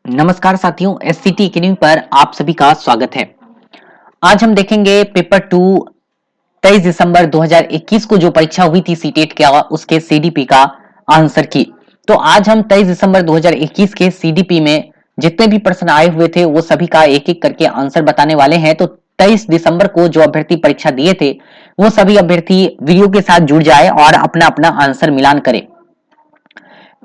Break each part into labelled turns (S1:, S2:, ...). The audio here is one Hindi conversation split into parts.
S1: नमस्कार साथियों, एससीटी एकेडमी पर आप सभी का स्वागत है। आज हम देखेंगे पेपर 2 23 दिसंबर 2021 को जो परीक्षा हुई थी सीटेट का उसके सीडीपी का आंसर की। तो आज हम 23 दिसंबर 2021 के सीडीपी में जितने भी प्रश्न आए हुए थे वो सभी का एक एक करके आंसर बताने वाले हैं। तो 23 दिसंबर को जो अभ्यर्थी परीक्षा दिए थे वो सभी अभ्यर्थी वीडियो के साथ जुड़ जाए और अपना अपना आंसर मिलान करें।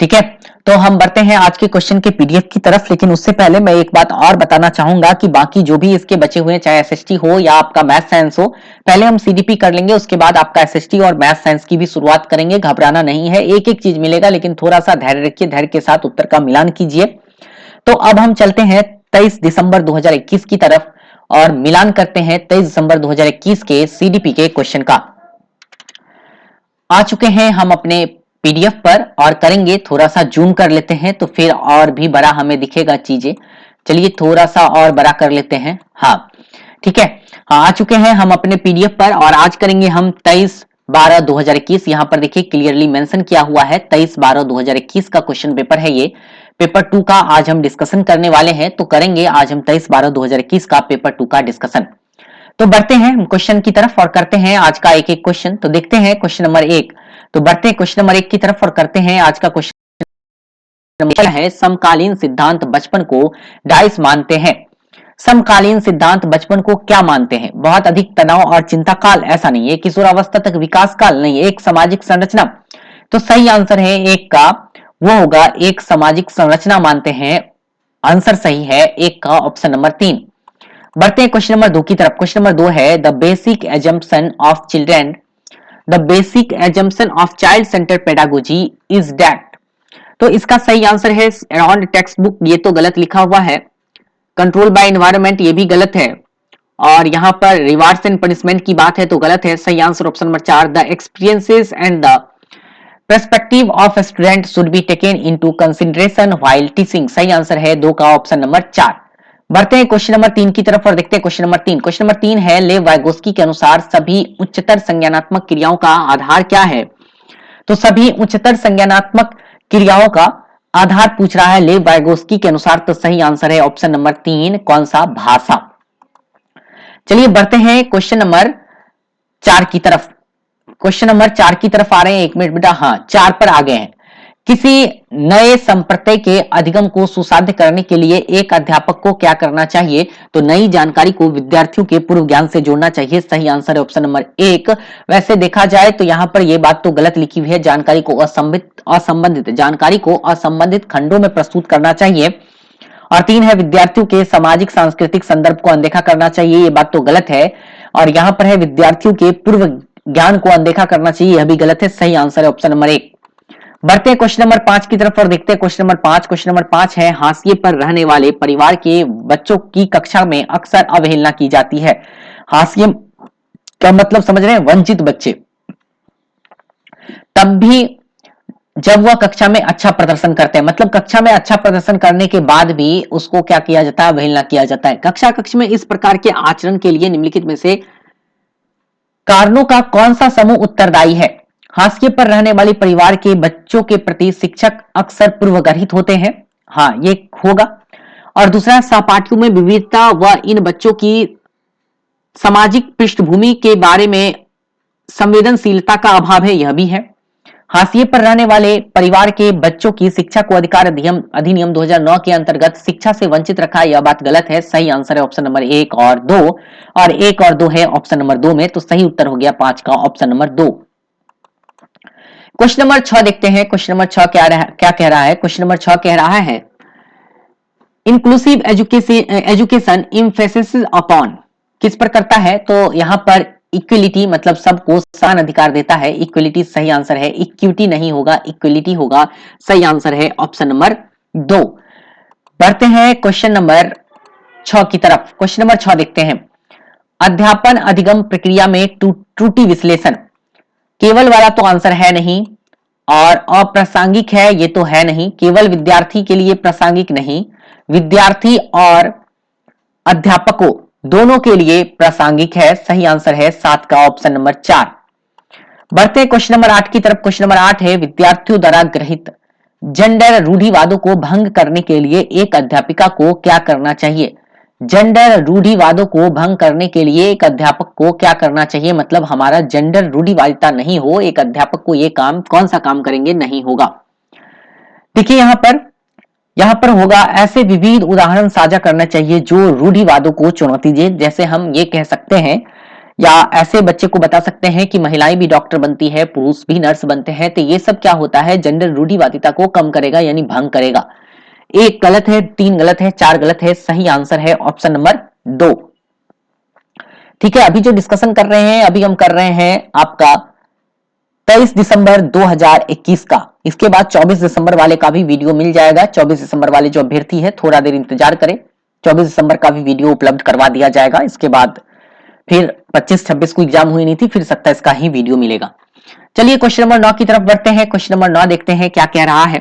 S1: ठीक है, तो हम बढ़ते हैं आज के क्वेश्चन के पीडीएफ की तरफ। लेकिन उससे पहले मैं एक बात और बताना चाहूंगा कि बाकी जो भी इसके बचे हुए चाहे एसएसटी हो या आपका मैथ साइंस हो, पहले हम सीडीपी कर लेंगे, उसके बाद आपका एसएसटी और मैथ साइंस की भी शुरुआत करेंगे। घबराना नहीं है, एक एक चीज मिलेगा, लेकिन थोड़ा सा धैर्य रखिए, धैर्य के साथ उत्तर का मिलान कीजिए। तो अब हम चलते हैं 23 दिसंबर 2021 की तरफ और मिलान करते हैं 23 दिसंबर 2021 के सीडीपी के क्वेश्चन का। आ चुके हैं हम अपने पीडीएफ पर और करेंगे, थोड़ा सा जूम कर लेते हैं तो फिर और भी बड़ा हमें दिखेगा चीजें। चलिए थोड़ा सा और बड़ा कर लेते हैं। हाँ ठीक है, हाँ आ चुके हैं हम अपने पीडीएफ पर और आज करेंगे हम 23/12/2021। यहाँ पर देखिए क्लियरली मेंशन किया हुआ है 23/12/2021 का क्वेश्चन पेपर है। ये पेपर 2 का आज हम डिस्कशन करने वाले हैं। तो करेंगे आज हम 23/12/2021 का पेपर 2 का डिस्कशन। तो बढ़ते हैं क्वेश्चन की तरफ और करते हैं आज का एक एक क्वेश्चन। तो देखते हैं क्वेश्चन नंबर 1। तो बढ़ते हैं क्वेश्चन नंबर 1 की तरफ और करते हैं आज का क्वेश्चन है समकालीन सिद्धांत बचपन को डाइस मानते हैं। समकालीन सिद्धांत बचपन को क्या मानते हैं? बहुत अधिक तनाव और चिंता काल, ऐसा नहीं है। किशोरावस्था तक विकास काल, नहीं है। एक सामाजिक संरचना। तो सही आंसर है एक का, वो होगा एक सामाजिक संरचना मानते हैं। आंसर सही है एक का, ऑप्शन नंबर 3। बढ़ते हैं क्वेश्चन नंबर 2 की तरफ। क्वेश्चन नंबर 2 है the basic assumption of children, the basic assumption of child centre pedagogy is that. तो इसका सही आंसर है अराउंड टेक्स्ट बुक, ये तो गलत लिखा हुआ है। कंट्रोल बाय एनवायरनमेंट, ये भी गलत है। और यहां पर रिवार्ड्स एंड पनिशमेंट की बात है तो गलत है। सही answer option number 4, the experiences and the perspective of student should be taken into consideration while teaching. सही आंसर है 2 का, ऑप्शन नंबर 4। बढ़ते हैं क्वेश्चन नंबर 3 की तरफ और देखते हैं क्वेश्चन नंबर 3। क्वेश्चन नंबर 3 है लेव वाइगोस्की के अनुसार सभी उच्चतर संज्ञानात्मक क्रियाओं का आधार क्या है? तो सभी उच्चतर संज्ञानात्मक क्रियाओं का आधार पूछ रहा है लेव वाइगोस्की के अनुसार। तो सही आंसर है ऑप्शन नंबर 3, कौन सा? भाषा। चलिए बढ़ते हैं क्वेश्चन नंबर 4 की तरफ। क्वेश्चन नंबर 4 की तरफ आ रहे हैं। एक मिनट बेटा, हाँ 4 पर आ गए हैं। किसी नए संप्रत्यय के अधिगम को सुसाध्य करने के लिए एक अध्यापक को क्या करना चाहिए? तो नई जानकारी को विद्यार्थियों के पूर्व ज्ञान से जोड़ना चाहिए। सही आंसर है ऑप्शन नंबर 1। वैसे देखा जाए तो यहाँ पर यह बात तो गलत लिखी हुई है, जानकारी को असंबंधित जानकारी को असंबंधित खंडों में प्रस्तुत करना चाहिए। और 3 है विद्यार्थियों के सामाजिक सांस्कृतिक संदर्भ को अनदेखा करना चाहिए, ये बात तो गलत है। और यहाँ पर है विद्यार्थियों के पूर्व ज्ञान को अनदेखा करना चाहिए, यह भी गलत है। सही आंसर है ऑप्शन नंबर 1। बढ़ते हैं क्वेश्चन नंबर 5 की तरफ और देखते हैं क्वेश्चन नंबर 5। क्वेश्चन नंबर 5 है हाशिए पर रहने वाले परिवार के बच्चों की कक्षा में अक्सर अवहेलना की जाती है। हाशिए का मतलब समझ रहे हैं? वंचित बच्चे। तब भी जब वह कक्षा में अच्छा प्रदर्शन करते हैं, मतलब कक्षा में अच्छा प्रदर्शन करने के बाद भी उसको क्या किया जाता है? अवहेलना किया जाता है। कक्ष में इस प्रकार के आचरण के लिए निम्नलिखित में से कारणों का कौन सा समूह उत्तरदायी है? हाशिए पर रहने वाले परिवार के बच्चों के प्रति शिक्षक अक्सर पूर्वग्रहित होते हैं, हाँ ये होगा। और दूसरा, सहपाठियों में विविधता व इन बच्चों की सामाजिक पृष्ठभूमि के बारे में संवेदनशीलता का अभाव है, यह भी है। हाशिए पर रहने वाले परिवार के बच्चों की शिक्षा को अधिकार अधिनियम 2009 के अंतर्गत शिक्षा से वंचित रखा, यह बात गलत है। सही आंसर है ऑप्शन नंबर 1 और 2, और 1 और 2 है ऑप्शन नंबर 2 में। तो सही उत्तर हो गया 5 का, ऑप्शन नंबर 2। क्वेश्चन नंबर 6 देखते हैं। क्वेश्चन नंबर 6 क्या कह रहा है? क्वेश्चन नंबर 6 कह रहा है इंक्लूसिव एजुकेशन एम्फेसिस अपॉन, किस पर करता है? तो यहां पर इक्वलिटी, मतलब सबको समान अधिकार देता है। इक्वलिटी सही आंसर है, इक्विटी नहीं होगा, इक्वलिटी होगा। सही आंसर है ऑप्शन नंबर 2। बढ़ते हैं क्वेश्चन नंबर 6 की तरफ। क्वेश्चन नंबर 6 देखते हैं अध्यापन अधिगम प्रक्रिया में त्रुटि विश्लेषण, केवल वाला तो आंसर है नहीं, और अप्रासंगिक है ये तो है नहीं। केवल विद्यार्थी के लिए प्रासंगिक नहीं, विद्यार्थी और अध्यापकों दोनों के लिए प्रासंगिक है। सही आंसर है 7 का, ऑप्शन नंबर 4। बढ़ते हैं क्वेश्चन नंबर 8 की तरफ। क्वेश्चन नंबर 8 है विद्यार्थियों द्वारा गृहित जेंडर रूढ़िवादों को भंग करने के लिए एक अध्यापिका को क्या करना चाहिए? जेंडर रूढ़िवादों को भंग करने के लिए एक अध्यापक को क्या करना चाहिए, मतलब हमारा जेंडर रूढ़िवादिता नहीं हो, एक अध्यापक को ये काम, कौन सा काम करेंगे, नहीं होगा। देखिए यहां पर होगा, ऐसे विविध उदाहरण साझा करना चाहिए जो रूढ़िवादों को चुनौती दे। जैसे हम ये कह सकते हैं या ऐसे बच्चे को बता सकते हैं कि महिलाएं भी डॉक्टर बनती है, पुरुष भी नर्स बनते हैं, तो ये सब क्या होता है, जेंडर रूढ़िवादिता को कम करेगा यानी भंग करेगा। एक गलत है, 3 गलत है, 4 गलत है, सही आंसर है ऑप्शन नंबर 2। ठीक है, अभी जो डिस्कशन कर रहे हैं, अभी हम कर रहे हैं आपका 23 दिसंबर 2021 का। इसके बाद 24 दिसंबर वाले का भी वीडियो मिल जाएगा। 24 दिसंबर वाले जो अभ्यर्थी है थोड़ा देर इंतजार करें, 24 दिसंबर का भी वीडियो उपलब्ध करवा दिया जाएगा। इसके बाद फिर 25-26 को एग्जाम हुई नहीं थी, फिर 27 का ही वीडियो मिलेगा। चलिए क्वेश्चन नंबर 9 की तरफ बढ़ते हैं। क्वेश्चन नंबर 9 देखते हैं क्या कह रहा है।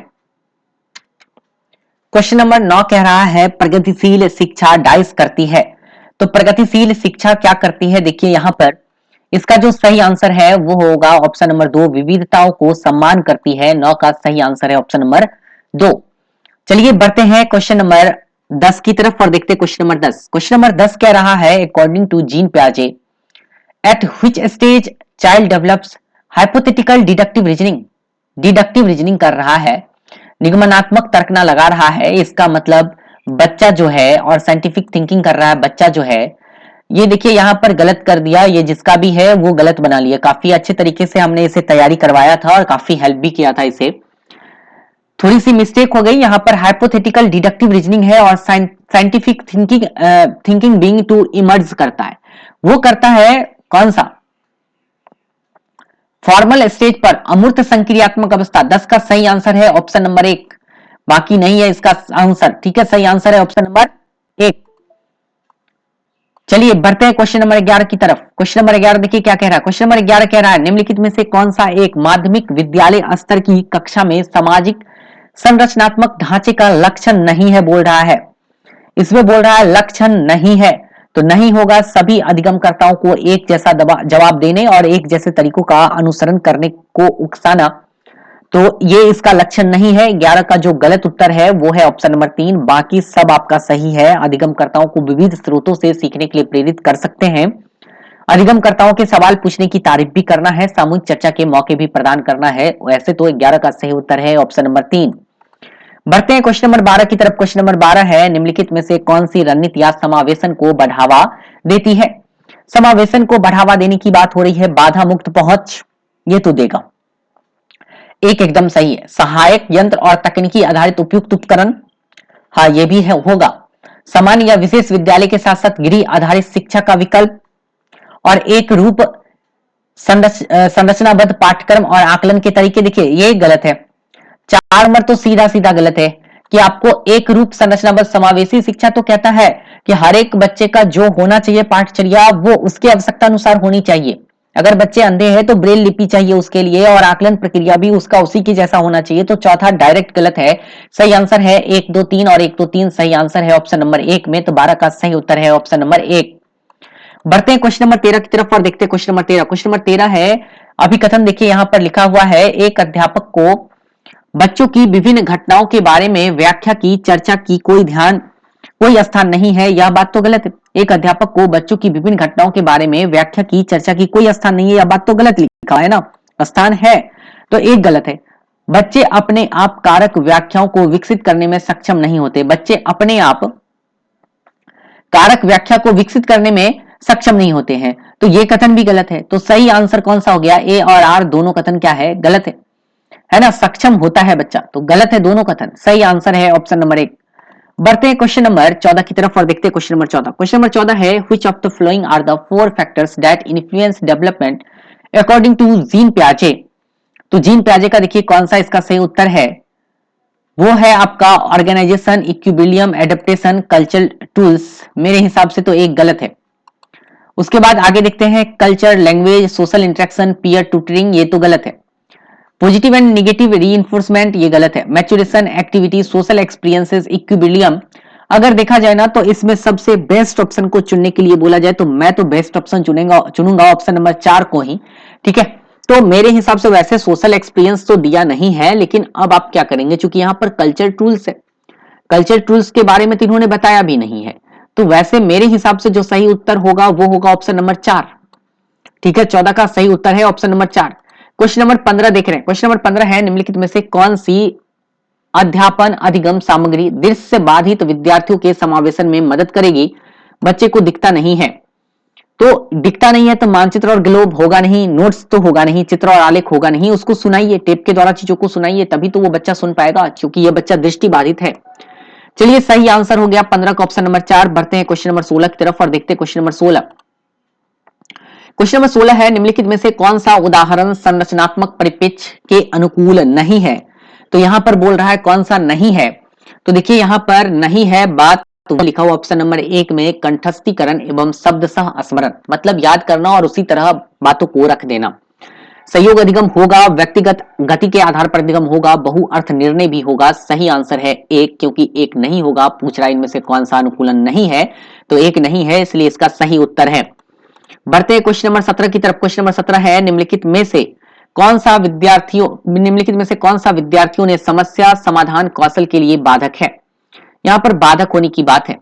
S1: क्वेश्चन नंबर 9 कह रहा है प्रगतिशील शिक्षा डाइस करती है। तो प्रगतिशील शिक्षा क्या करती है, देखिए यहां पर इसका जो सही आंसर है वो होगा ऑप्शन नंबर 2, विविधताओं को सम्मान करती है। 9 का सही आंसर है ऑप्शन नंबर 2। चलिए बढ़ते हैं क्वेश्चन नंबर 10 की तरफ और देखते हैं क्वेश्चन नंबर 10। क्वेश्चन नंबर 10 कह रहा है अकॉर्डिंग टू जीन पियाजे at which stage child develops hypothetical deductive reasoning. Deductive reasoning कर रहा है, निगमनात्मक तर्कना लगा रहा है। इसका मतलब बच्चा जो है और साइंटिफिक थिंकिंग कर रहा है बच्चा जो है। ये देखिए यहां पर गलत कर दिया, ये जिसका भी है वो गलत बना लिया। काफी अच्छे तरीके से हमने इसे तैयारी करवाया था और काफी हेल्प भी किया था इसे। थोड़ी सी मिस्टेक हो गई यहां पर, हाइपोथेटिकल डिडक्टिव रीजनिंग है और scientific thinking being to emerge करता है। वो करता है कौन सा, फॉर्मल स्टेज पर अमूर्त संक्रियात्मक अवस्था। 10 का सही आंसर है ऑप्शन नंबर 1, बाकी नहीं है इसका आंसर। ठीक है, सही आंसर है ऑप्शन नंबर 1। चलिए बढ़ते हैं क्वेश्चन नंबर 11 की तरफ। क्वेश्चन नंबर 11 देखिए क्या कह रहा है। क्वेश्चन नंबर 11 कह रहा है निम्नलिखित में से कौन सा एक माध्यमिक विद्यालय स्तर की कक्षा में सामाजिक संरचनात्मक ढांचे का लक्षण नहीं है, बोल रहा है। इसमें बोल रहा है लक्षण नहीं है, तो नहीं होगा। सभी अधिगमकर्ताओं को एक जैसा जवाब देने और एक जैसे तरीकों का अनुसरण करने को उकसाना, तो ये इसका लक्षण नहीं है। 11 का जो गलत उत्तर है वो है ऑप्शन नंबर 3। बाकी सब आपका सही है। अधिगमकर्ताओं को विविध स्रोतों से सीखने के लिए प्रेरित कर सकते हैं। अधिगमकर्ताओं के सवाल पूछने की तारीफ भी करना है, सामूहिक चर्चा के मौके भी प्रदान करना है। वैसे तो 11 का सही उत्तर है ऑप्शन नंबर 3। बढ़ते हैं क्वेश्चन नंबर 12 की तरफ। क्वेश्चन नंबर 12 है निम्नलिखित में से कौन सी रणनीति या समावेशन को बढ़ावा देती है। समावेशन को बढ़ावा देने की बात हो रही है। बाधा मुक्त पहुंच, ये तो देगा, एक एकदम सही है। सहायक यंत्र और तकनीकी आधारित उपयुक्त उपकरण, हाँ ये भी है, होगा। सामान्य या विशेष विद्यालय के साथ साथ गृह आधारित शिक्षा का विकल्प और एक रूप संरचनाबद्ध पाठ्यक्रम और आकलन के तरीके, देखिए ये गलत है। 4 नंबर तो सीधा सीधा गलत है कि आपको एक रूप संरचनाबद्ध समावेशी शिक्षा तो कहता है कि हर एक बच्चे का जो होना चाहिए पाठचर्या वो उसके आवश्यकता अनुसार होनी चाहिए। अगर बच्चे अंधे हैं तो ब्रेल लिपि चाहिए उसके लिए और आकलन प्रक्रिया भी उसका उसी के जैसा होना चाहिए। तो चौथा डायरेक्ट गलत है। सही आंसर है 1, 2, 3 और 1, 2, 3 सही आंसर है ऑप्शन नंबर 1 में। तो 12 का सही उत्तर है ऑप्शन नंबर 1। बढ़ते हैं क्वेश्चन नंबर 13 की तरफ और देखते हैं क्वेश्चन नंबर 13। क्वेश्चन नंबर 13 है अभिकथन, देखिए यहां पर लिखा हुआ है एक अध्यापक को बच्चों की विभिन्न घटनाओं के बारे में व्याख्या की चर्चा की कोई स्थान नहीं है। यह बात तो गलत है। एक अध्यापक को बच्चों की विभिन्न घटनाओं के बारे में व्याख्या की चर्चा की कोई स्थान नहीं है, यह बात तो गलत लिखा है ना, स्थान है तो एक गलत है। बच्चे अपने आप कारक व्याख्याओं को विकसित करने में सक्षम नहीं होते। बच्चे अपने आप कारक व्याख्या को विकसित करने में सक्षम नहीं होते हैं, तो यह कथन भी गलत है। तो सही आंसर कौन सा हो गया, ए और आर दोनों कथन क्या है, गलत है ना। सक्षम होता है बच्चा, तो गलत है दोनों कथन। सही आंसर है ऑप्शन नंबर 1। बढ़ते हैं क्वेश्चन नंबर 14 की तरफ और देखते हैं क्वेश्चन नंबर 14। क्वेश्चन नंबर 14 है which of the following are the 4 factors that influence development according to Jean पियाजे। तो जीन पियाजे का देखिए कौन सा इसका सही उत्तर है, वो है आपका organisation, equilibrium, adaptation, cultural tools. मेरे हिसाब से तो एक गलत है। उसके बाद आगे देखते हैं culture, language, social interaction, peer tutoring, ये तो गलत है। पॉजिटिव एंड नेगेटिव रीइंफोर्समेंट, ये गलत है। Maturation, activity, social experiences, equilibrium, अगर देखा जाए ना तो इसमें सबसे बेस्ट ऑप्शन को चुनने के लिए बोला जाए तो मैं तो बेस्ट ऑप्शन चुनूंगा ऑप्शन नंबर 4 को ही। ठीक है, तो मेरे हिसाब से वैसे सोशल एक्सपीरियंस तो दिया नहीं है, लेकिन अब आप क्या करेंगे, चूंकि यहाँ पर कल्चर टूल्स है, कल्चर टूल्स के बारे में तो इन्होंने बताया भी नहीं है, तो वैसे मेरे हिसाब से जो सही उत्तर होगा वो होगा ऑप्शन नंबर 4। ठीक है, 14 का सही उत्तर है ऑप्शन नंबर 4। क्वेश्चन नंबर 15 देख रहे हैं। क्वेश्चन नंबर 15 है, निम्नलिखित में से कौन सी अध्यापन अधिगम सामग्री दृश्य बाधित विद्यार्थियों के समावेशन में मदद करेगी? बच्चे को दिखता नहीं है, तो दिखता नहीं है तो मानचित्र और ग्लोब होगा नहीं, नोट्स तो होगा नहीं, चित्र और आलेख होगा नहीं, उसको सुनाइए, टेप के द्वारा चीजों को सुनाइए, तभी तो वो बच्चा सुन पाएगा, क्योंकि यह बच्चा दृष्टि बाधित है। चलिए, सही आंसर हो गया 15 का ऑप्शन नंबर 4। बढ़ते हैं क्वेश्चन नंबर 16 की तरफ और देखते हैं क्वेश्चन नंबर 16। क्वेश्चन नंबर 16 है, निम्नलिखित में से कौन सा उदाहरण संरचनात्मक परिप्रेक्ष्य के अनुकूल नहीं है? तो यहां पर बोल रहा है कौन सा नहीं है, तो देखिए यहां पर नहीं है बात तो लिखा हुआ ऑप्शन नंबर 1 में कंठस्थीकरण एवं शब्द सह स्मरण, मतलब याद करना और उसी तरह बातों को रख देना। सहयोग अधिगम होगा, व्यक्तिगत गति के आधार पर अधिगम होगा, बहु अर्थ निर्णय भी होगा। सही आंसर है 1, क्योंकि 1 नहीं होगा। पूछ रहा है इनमें से कौन सा अनुकूलन नहीं है, तो 1 नहीं है, इसलिए इसका सही उत्तर है। बढ़ते हैं क्वेश्चन नंबर 17 की तरफ। क्वेश्चन नंबर 17 है, निम्नलिखित में से कौन सा विद्यार्थियों ने समस्या समाधान कौशल के लिए बाधक है? यहां पर बाधक होने की बात है,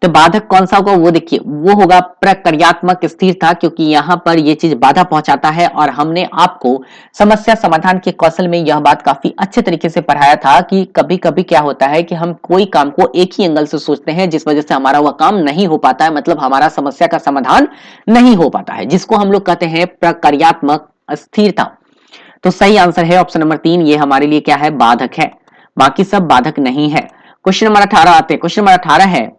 S1: तो बाधक कौन सा होगा वो देखिए, वो होगा प्रक्रियात्मक स्थिरता, क्योंकि यहां पर ये चीज बाधा पहुंचाता है। और हमने आपको समस्या समाधान के कौशल में यह बात काफी अच्छे तरीके से पढ़ाया था कि कभी कभी क्या होता है कि हम कोई काम को एक ही एंगल से सोचते हैं, जिस वजह से हमारा वह काम नहीं हो पाता है, मतलब हमारा समस्या का समाधान नहीं हो पाता है, जिसको हम लोग कहते हैं प्रक्रियात्मक स्थिरता। तो सही आंसर है ऑप्शन नंबर 3, ये हमारे लिए क्या है, बाधक है, बाकी सब बाधक नहीं है। क्वेश्चन नंबर 18 आते हैं। क्वेश्चन नंबर 18 है,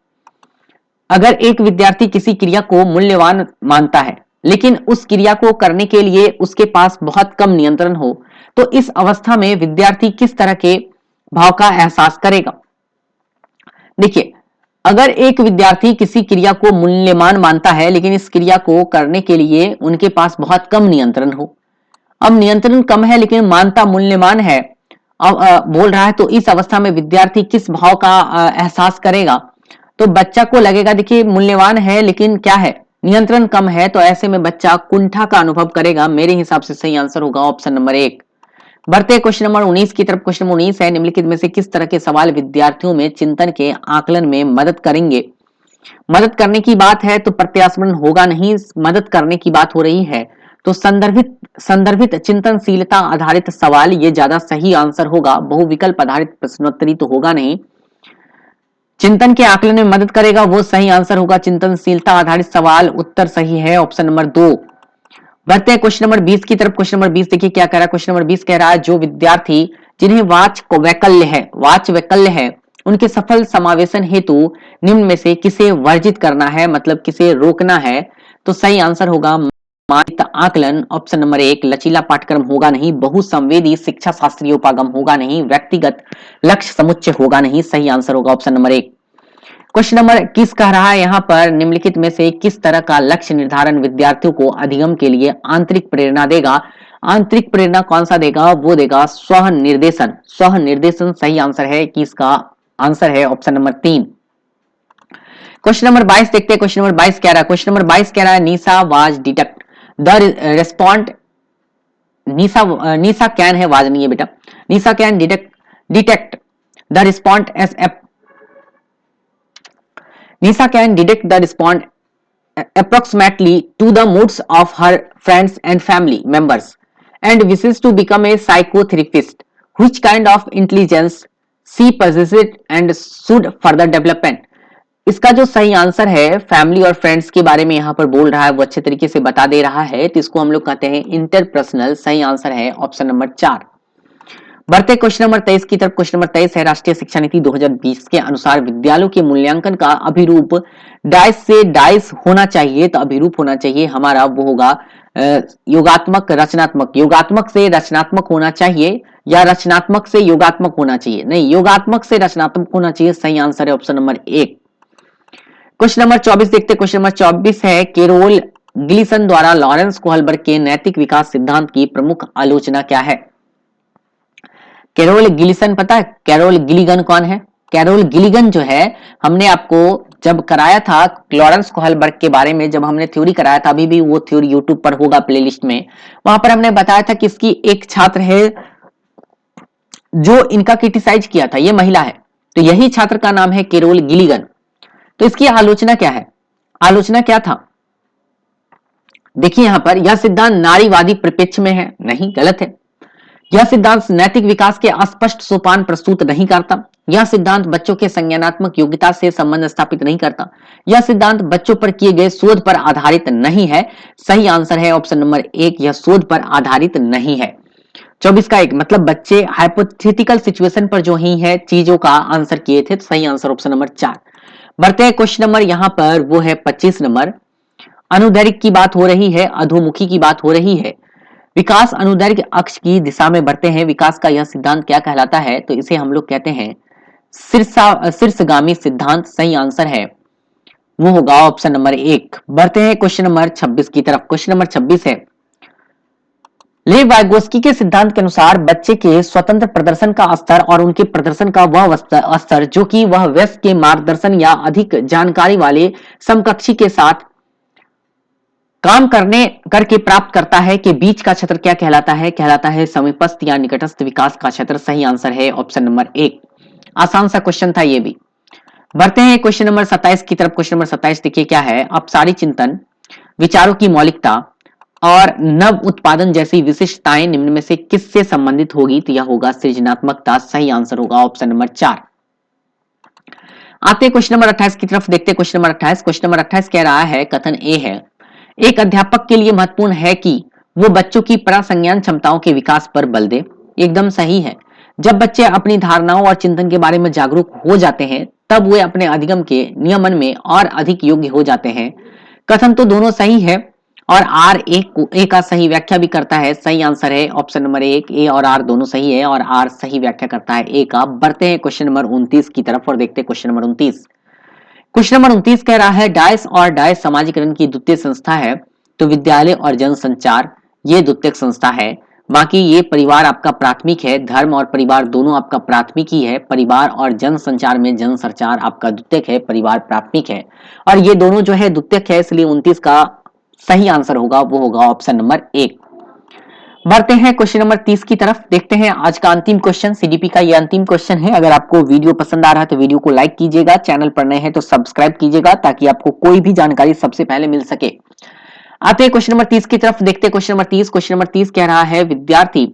S1: अगर एक विद्यार्थी किसी क्रिया को मूल्यवान मानता है, लेकिन उस क्रिया को करने के लिए उसके पास बहुत कम नियंत्रण हो, तो इस अवस्था में विद्यार्थी किस तरह के भाव का एहसास करेगा? देखिए, अगर एक विद्यार्थी किसी क्रिया को मूल्यवान मानता है, लेकिन इस क्रिया को करने के लिए उनके पास बहुत कम नियंत्रण हो, अब नियंत्रण कम है लेकिन मानता मूल्यवान है, अब बोल रहा है, तो इस अवस्था में विद्यार्थी किस भाव का एहसास करेगा? तो बच्चा को लगेगा, देखिए मूल्यवान है लेकिन क्या है, नियंत्रण कम है, तो ऐसे में बच्चा कुंठा का अनुभव करेगा। मेरे हिसाब से सही आंसर होगा ऑप्शन नंबर 1। बढ़ते क्वेश्चन नंबर 19 की तरफ। क्वेश्चन नंबर 19 है, निम्नलिखित में से किस तरह के सवाल विद्यार्थियों में चिंतन के आकलन में मदद करेंगे? मदद करने की बात है तो प्रत्यास्मरण होगा नहीं, मदद करने की बात हो रही है, तो संदर्भित चिंतनशीलता आधारित सवाल ये ज्यादा सही आंसर होगा। बहुविकल्प आधारित प्रश्नोत्तरी तो होगा नहीं। चिंतन के आकलन में मदद करेगा, वो सही आंसर होगा। चिंतनशीलता आधारित सवाल उत्तर सही है ऑप्शन नंबर 2। बढ़ते हैं क्वेश्चन नंबर 20 की तरफ। क्वेश्चन नंबर 20 देखिए क्या कह रहा है। क्वेश्चन नंबर 20 कह रहा है, जो विद्यार्थी जिन्हें वाच वैकल्य है उनके सफल समावेशन हेतु निम्न में से किसे वर्जित करना है, मतलब किसे रोकना है? तो सही आंसर होगा मानसिक आकलन ऑप्शन नंबर 1। लचीला पाठ्यक्रम होगा नहीं, बहुसंवेदी शिक्षा शास्त्रीय उपागम होगा नहीं, व्यक्तिगत लक्ष्य समुच्चय होगा नहीं। सही आंसर होगा ऑप्शन नंबर 1। क्वेश्चन नंबर 21 कह रहा है, यहाँ पर निम्नलिखित में से किस तरह का लक्ष्य निर्धारण विद्यार्थियों को अधिगम के लिए आंतरिक प्रेरणा देगा? आंतरिक प्रेरणा कौन सा देगा? वो देगा स्व निर्देशन सही आंसर है कि इसका आंसर है ऑप्शन नंबर 3। क्वेश्चन नंबर 22 देखते हैं। क्वेश्चन नंबर 22 कह रहा है, क्वेश्चन नंबर 22 कह रहा है, Nisha was detect the respond, Nisha can है, वाज नहीं है बेटा, Nisha can detect the respond as Nisha can detect the response approximately to the moods of her friends and family members and wishes to become a psychotherapist. Which kind of intelligence she possesses and should further development? इसका जो सही आंसर है, फैमिली और फ्रेंड्स के बारे में यहाँ पर बोल रहा है, वो अच्छे तरीके से बता दे रहा है, तो इसको हम लोग कहते हैं इंटरपर्सनल। सही आंसर है ऑप्शन नंबर 4। बढ़ते क्वेश्चन नंबर 23 की तरफ। क्वेश्चन नंबर 23 है, राष्ट्रीय शिक्षा नीति 2020 के अनुसार विद्यालयों के मूल्यांकन का अभिरूप डाइस से डाइस होना चाहिए, तो अभिरूप होना चाहिए हमारा वो होगा योगात्मक रचनात्मक। योगात्मक से रचनात्मक होना चाहिए या रचनात्मक से योगात्मक होना चाहिए? नहीं, योगात्मक से रचनात्मक होना चाहिए। सही आंसर है ऑप्शन नंबर 1। क्वेश्चन नंबर 24 देखते। क्वेश्चन नंबर 24 है, कैरोल गिलिसन द्वारा लॉरेंस कोहलबर्ग के नैतिक विकास सिद्धांत की प्रमुख आलोचना क्या है? कैरोल गिलिसन पता है? कैरोल गिलिगन कौन है? कैरोल गिलिगन जो है, हमने आपको जब कराया था लॉरेंस कोहलबर्ग के बारे में, जब हमने थ्योरी कराया था, अभी भी वो थ्योरी यूट्यूब पर होगा प्लेलिस्ट में, वहां पर हमने बताया था कि इसकी एक छात्र है जो इनका क्रिटिसाइज किया था, ये महिला है, तो यही छात्र का नाम है कैरोल गिलिगन। तो इसकी आलोचना क्या है, आलोचना क्या था, देखिए यहां पर, यह सिद्धांत नारीवादी परिप्रेक्ष्य में है, नहीं, गलत है। यह सिद्धांत नैतिक विकास के अस्पष्ट सोपान प्रस्तुत नहीं करता। यह सिद्धांत बच्चों के संज्ञानात्मक योग्यता से संबंध स्थापित नहीं करता। यह सिद्धांत बच्चों पर किए गए शोध पर आधारित नहीं है। सही आंसर है ऑप्शन नंबर 1, यह शोध पर आधारित नहीं है। 24 का 1, मतलब बच्चे हाइपोथेटिकल सिचुएशन पर जो ही है चीजों का आंसर किए थे, तो सही आंसर ऑप्शन नंबर 4। बढ़ते हैं क्वेश्चन नंबर यहां पर, वो है 25 नंबर। अनुदैर्घ्य की बात हो रही है, अधोमुखी की बात हो रही है। विकास अनुदैर्घ्य अक्ष की दिशा में बढ़ते हैं, विकास का यह सिद्धांत क्या कहलाता है, तो इसे हम लोग कहते हैं शीर्षगामी सिद्धांत। सही आंसर है वो होगा ऑप्शन नंबर 1। बढ़ते हैं क्वेश्चन नंबर 26 की तरफ। क्वेश्चन नंबर 26 है, लेव वाइगोस्की के सिद्धांत के अनुसार बच्चे के स्वतंत्र प्रदर्शन का स्तर और उनके प्रदर्शन का वह स्तर जो कि वह वयस्क के मार्गदर्शन या अधिक जानकारी वाले समकक्षी के साथ काम करके प्राप्त करता है के बीच का क्षेत्र क्या कहलाता है, कहलाता है समीपस्थ या निकटस्थ विकास का क्षेत्र। सही आंसर है ऑप्शन नंबर 1। आसान सा क्वेश्चन था ये भी। बढ़ते हैं क्वेश्चन नंबर 27 की तरफ। क्वेश्चन नंबर 27 देखिए क्या है, अपसारी चिंतन, विचारों की मौलिकता और नव उत्पादन जैसी विशिष्टताएं निम्न में से किससे संबंधित होगी, तो यह होगा सृजनात्मकता। सही आंसर होगा ऑप्शन नंबर 4। आते हैं क्वेश्चन नंबर 28 की तरफ, देखते हैं क्वेश्चन नंबर 28। क्वेश्चन नंबर 28 कह रहा है, कथन ए है, एक अध्यापक के लिए महत्वपूर्ण है कि वो बच्चों की प्रासंज्ञान क्षमताओं के विकास पर बल दे। एकदम सही है। जब बच्चे अपनी धारणाओं और चिंतन के बारे में जागरूक हो जाते हैं तब वे अपने अधिगम के नियमन में और अधिक योग्य हो जाते हैं। कथन तो दोनों सही है और आर ए का सही व्याख्या भी करता है। सही आंसर है ऑप्शन नंबर 1, ए और आर दोनों सही है और आर सही व्याख्या करता है ए का। बढ़ते हैं क्वेश्चन नंबर 29 की तरफ और देखते हैं क्वेश्चन नंबर 29। क्वेश्चन नंबर 29 कह रहा है, डायस और डायस समाजीकरण की द्वितीय संस्था है, तो विद्यालय और जनसंचार ये द्वितीयक संस्था है। बाकी ये परिवार आपका प्राथमिक है, धर्म और परिवार दोनों आपका प्राथमिक ही है। परिवार और जनसंचार में जनसंचार आपका द्वितीयक है, परिवार प्राथमिक है और ये दोनों जो है द्वितीयक है, इसलिए 29 का सही आंसर होगा वो होगा ऑप्शन नंबर 1। बढ़ते हैं क्वेश्चन नंबर 30 की तरफ, देखते हैं आज का अंतिम क्वेश्चन, सीडीपी का ये अंतिम क्वेश्चन है। अगर आपको वीडियो पसंद आ रहा है तो वीडियो को लाइक कीजिएगा, चैनल पर नए हैं तो सब्सक्राइब कीजिएगा ताकि आपको कोई भी जानकारी सबसे पहले मिल सके। आते हैं क्वेश्चन नंबर 30 की तरफ, देखते हैं क्वेश्चन नंबर 30। क्वेश्चन नंबर 30 कह रहा है, विद्यार्थी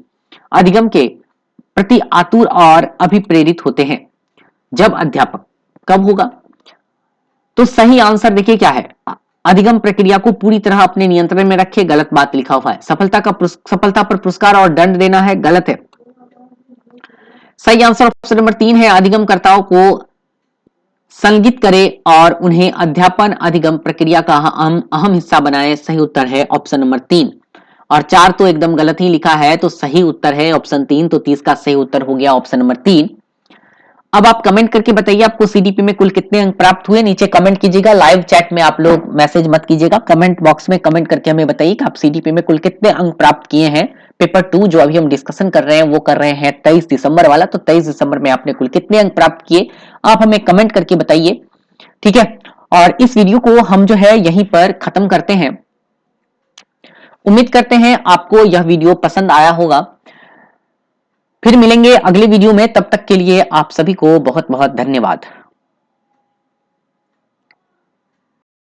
S1: अधिगम के प्रति आतुर और अभिप्रेरित होते हैं जब अध्यापक कब होगा, तो सही आंसर देखिए क्या है, अधिगम प्रक्रिया को पूरी तरह अपने नियंत्रण में रखे, गलत बात लिखा हुआ है। सफलता पर पुरस्कार और दंड देना है, गलत है। सही आंसर ऑप्शन नंबर 3 है, अधिगमकर्ताओं को संलित करे और उन्हें अध्यापन अधिगम प्रक्रिया का अहम हिस्सा बनाए। सही उत्तर है ऑप्शन नंबर 3 और 4 तो एकदम गलत ही लिखा है, तो सही उत्तर है ऑप्शन 3। तो 30 का सही उत्तर हो गया ऑप्शन नंबर 3। अब आप कमेंट करके बताइए आपको सीडीपी में कुल कितने अंक प्राप्त हुए, नीचे कमेंट कीजिएगा। लाइव चैट में आप लोग मैसेज मत कीजिएगा, कमेंट बॉक्स में कमेंट करके हमें बताइए कि आप सीडीपी में कुल कितने अंक प्राप्त किए हैं। पेपर 2 जो अभी हम डिस्कशन कर रहे हैं वो कर रहे हैं 23 दिसंबर वाला, तो 23 दिसंबर में आपने कुल कितने अंक प्राप्त किए आप हमें कमेंट करके बताइए, ठीक है। और इस वीडियो को हम जो है यहीं पर खत्म करते हैं। उम्मीद करते हैं आपको यह वीडियो पसंद आया होगा। फिर मिलेंगे अगले वीडियो में, तब तक के लिए आप सभी को बहुत बहुत धन्यवाद।